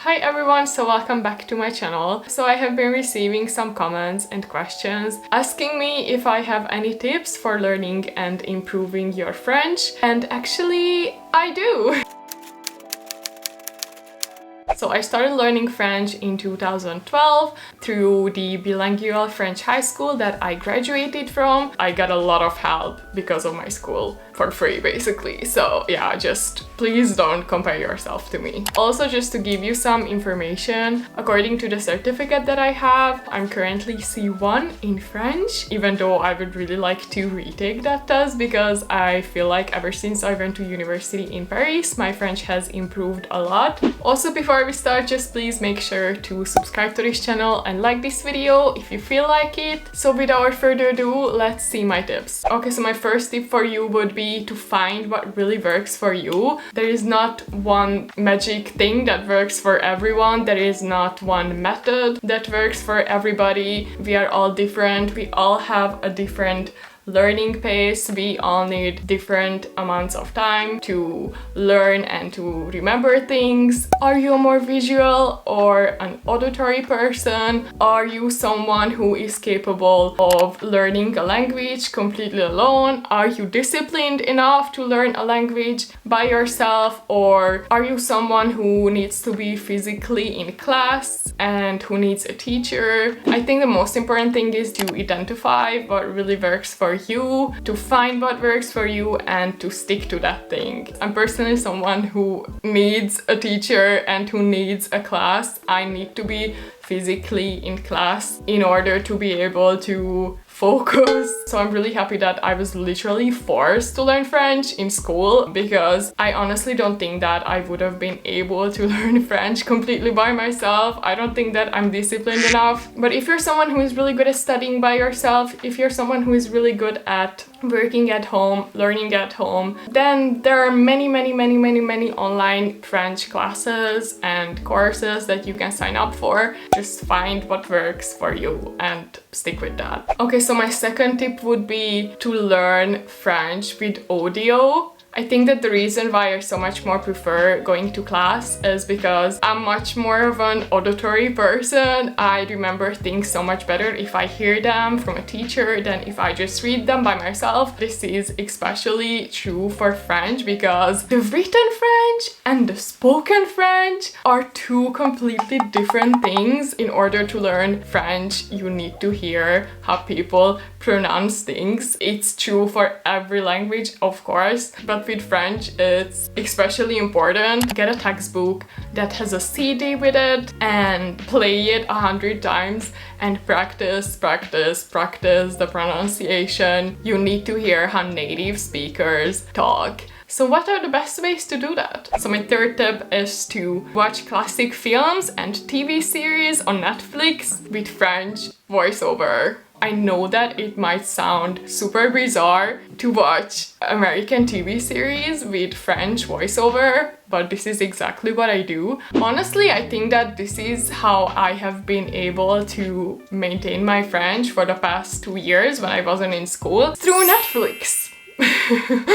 Hi everyone, so welcome back to my channel. So I have been receiving some comments and questions asking me if I have any tips for learning and improving your French, and actually I do. So I started learning French in 2012 through the bilingual French high school that I graduated from. I got a lot of help because of my school for free basically. So yeah, just please don't compare yourself to me. Also, just to give you some information, according to the certificate that I have, I'm currently C1 in French, even though I would really like to retake that test because I feel like ever since I went to university in Paris, my French has improved a lot. Also, before we start, just please make sure to subscribe to this channel and like this video if you feel like it. So without further ado, let's see my tips. Okay, so my first tip for you would be to find what really works for you. There is not one magic thing that works for everyone. There is not one method that works for everybody. We are all different. We all have a different learning pace. We all need different amounts of time to learn and to remember things. Are you a more visual or an auditory person? Are you someone who is capable of learning a language completely alone? Are you disciplined enough to learn a language by yourself? Or are you someone who needs to be physically in class and who needs a teacher? I think the most important thing is to identify what really works for you, to find what works for you and to stick to that thing. I'm personally someone who needs a teacher and who needs a class. I need to be physically in class in order to be able to focus. So I'm really happy that I was literally forced to learn French in school, because I honestly don't think that I would have been able to learn French completely by myself. I don't think that I'm disciplined enough. But if you're someone who is really good at studying by yourself, if you're someone who is really good at working at home, learning at home, then there are many online French classes and courses that you can sign up for. Just find what works for you and stick with that. Okay, so my second tip would be to learn French with audio. I think that the reason why I so much more prefer going to class is because I'm much more of an auditory person. I remember things so much better if I hear them from a teacher than if I just read them by myself. This is especially true for French because the written French and the spoken French are two completely different things. In order to learn French, you need to hear how people pronounce things. It's true for every language, of course, but with French, it's especially important. Get a textbook that has a CD with it and play it 100 times and practice the pronunciation. You need to hear how native speakers talk. So what are the best ways to do that? So my third tip is to watch classic films and TV series on Netflix with French voiceover. I know that it might sound super bizarre to watch American TV series with French voiceover, but this is exactly what I do. Honestly, I think that this is how I have been able to maintain my French for the past 2 years when I wasn't in school, through Netflix.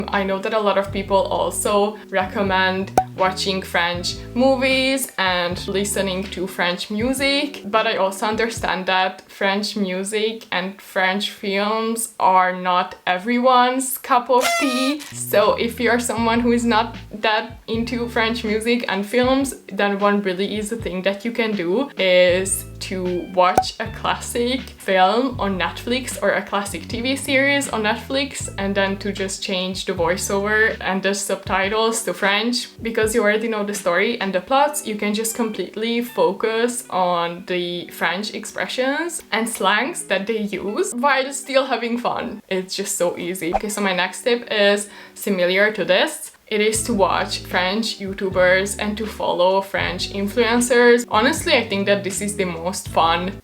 I know that a lot of people also recommend watching French movies and listening to French music, but I also understand that French music and French films are not everyone's cup of tea. So if you're someone who is not that into French music and films, then one really easy thing that you can do is to watch a classic film on Netflix or a classic TV series on Netflix, and then to just change the voiceover and the subtitles to French. Because you already know the story and the plots, you can just completely focus on the French expressions and slangs that they use while still having fun. It's just so easy. Okay, so my next tip is similar to this. It is to watch French YouTubers and to follow French influencers. Honestly, I think that this is the most fun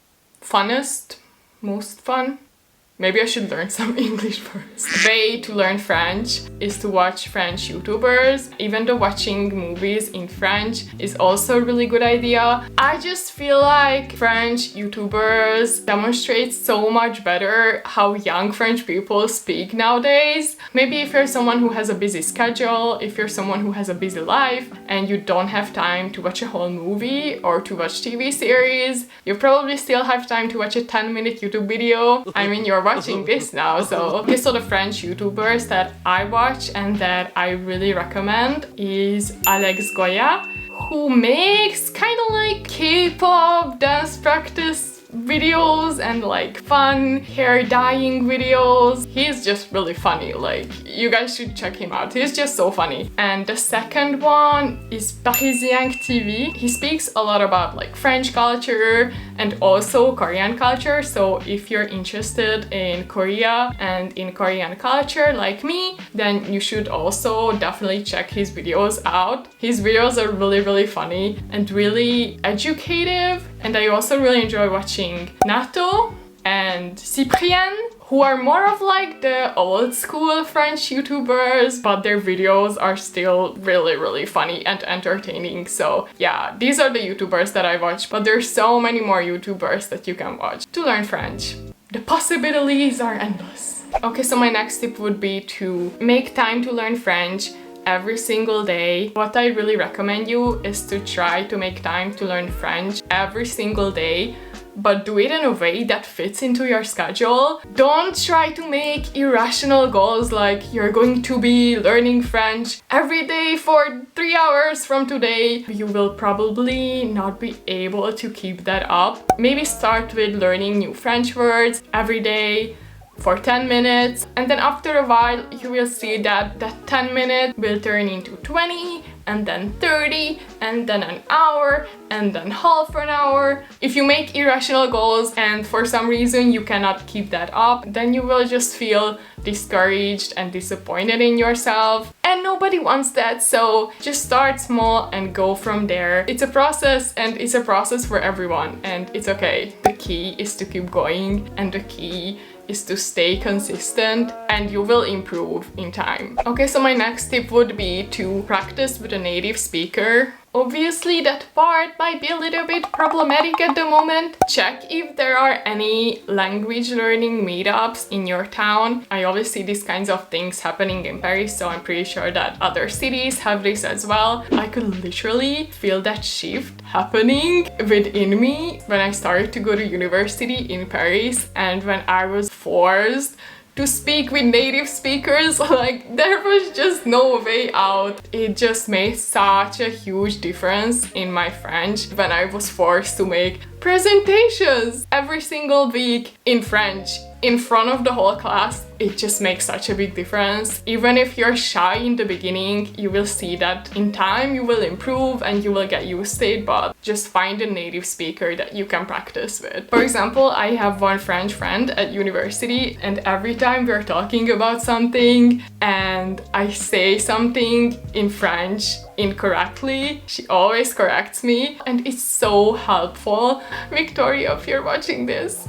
Maybe I should learn some English first. The way to learn French is to watch French YouTubers. Even though watching movies in French is also a really good idea, I just feel like French YouTubers demonstrate so much better how young French people speak nowadays. Maybe if you're someone who has a busy schedule, if you're someone who has a busy life and you don't have time to watch a whole movie or to watch TV series, you probably still have time to watch a 10-minute YouTube video. I mean, you're watching this now, so. Okay, so the French YouTubers that I watch and that I really recommend is Alex Goya, who makes kind of like K-pop dance practice videos and like fun hair dyeing videos. He's just really funny, like you guys should check him out. He's just so funny. And the second one is Parisien TV. He speaks a lot about like French culture and also Korean culture. So if you're interested in Korea and in Korean culture like me, then you should also definitely check his videos out. His videos are really funny and really educative. And I also really enjoy watching Nato and Cyprien, who are more of like the old school French YouTubers, but their videos are still really funny and entertaining. So yeah, these are the YouTubers that I watch, but there's so many more YouTubers that you can watch to learn French. The possibilities are endless. Okay, so my next tip would be to make time to learn French every single day. What I really recommend you is to try to make time to learn French every single day, but do it in a way that fits into your schedule. Don't try to make irrational goals like you're going to be learning French every day for 3 hours from today. You will probably not be able to keep that up. Maybe start with learning new French words every day for 10 minutes, and then after a while you will see that 10 minutes will turn into 20 and then 30 and then an hour and then half an hour. If you make irrational goals and for some reason you cannot keep that up, then you will just feel discouraged and disappointed in yourself, and nobody wants that. So just start small and go from there. It's a process, and it's a process for everyone, and it's okay. The key is to keep going, and the key is to stay consistent, and you will improve in time. Okay, so my next tip would be to practice with a native speaker. Obviously that part might be a little bit problematic at the moment. Check if there are any language learning meetups in your town. I always see these kinds of things happening in Paris, so I'm pretty sure that other cities have this as well. I could literally feel that shift happening within me when I started to go to university in Paris and when I was forced to speak with native speakers. Like, there was just no way out. It just made such a huge difference in my French when I was forced to make presentations every single week in French in front of the whole class. It just makes such a big difference. Even if you're shy in the beginning, you will see that in time you will improve and you will get used to it, but just find a native speaker that you can practice with. For example, I have one French friend at university, and every time we're talking about something and I say something in French incorrectly, she always corrects me, and it's so helpful. Victoria, if you're watching this,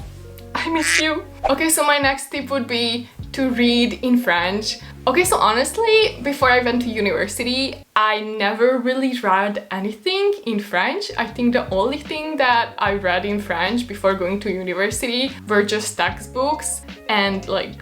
I miss you. Okay, so my next tip would be to read in French. Okay, so honestly, before I went to university, I never really read anything in French. I think the only thing that I read in French before going to university were just textbooks and like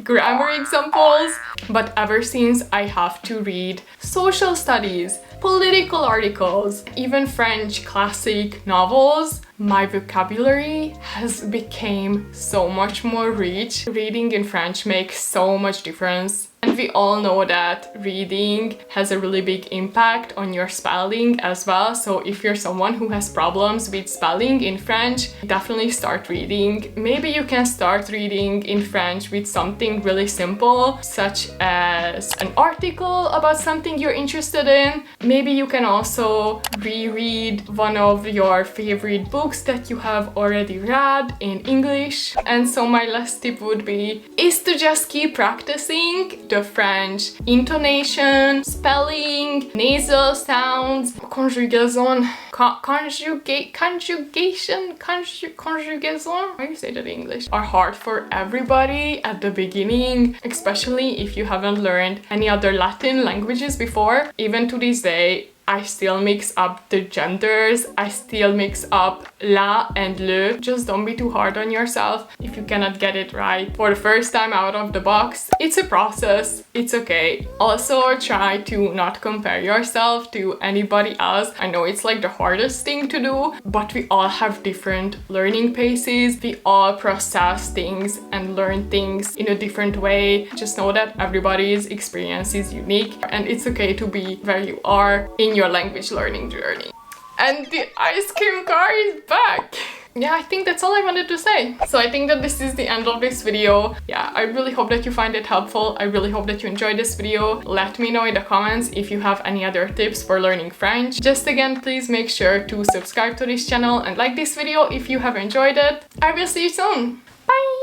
grammar examples. But ever since I have to read social studies, political articles, even French classic novels, my vocabulary has become so much more rich. Reading in French makes so much difference. And we all know that reading has a really big impact on your spelling as well. So if you're someone who has problems with spelling in French, definitely start reading. Maybe you can start reading in French with something really simple, such as an article about something you're interested in. Maybe you can also reread one of your favorite books that you have already read in English. And so my last tip would be is to just keep practicing. the French intonation, spelling, nasal sounds, conjugaison, conjugation, how do you say that in English, are hard for everybody at the beginning, especially if you haven't learned any other Latin languages before. Even to this day, I still mix up the genders, I still mix up la and le. Just don't be too hard on yourself if you cannot get it right for the first time out of the box. It's a process, it's okay. Also, try to not compare yourself to anybody else. I know it's like the hardest thing to do, but we all have different learning paces. We all process things and learn things in a different way. Just know that everybody's experience is unique and it's okay to be where you are in your language learning journey. And the ice cream car is back! Yeah, I think that's all I wanted to say. So I think that this is the end of this video. Yeah, I really hope that you find it helpful. I really hope that you enjoyed this video. Let me know in the comments if you have any other tips for learning French. Just again, please make sure to subscribe to this channel and like this video if you have enjoyed it. I will see you soon. Bye!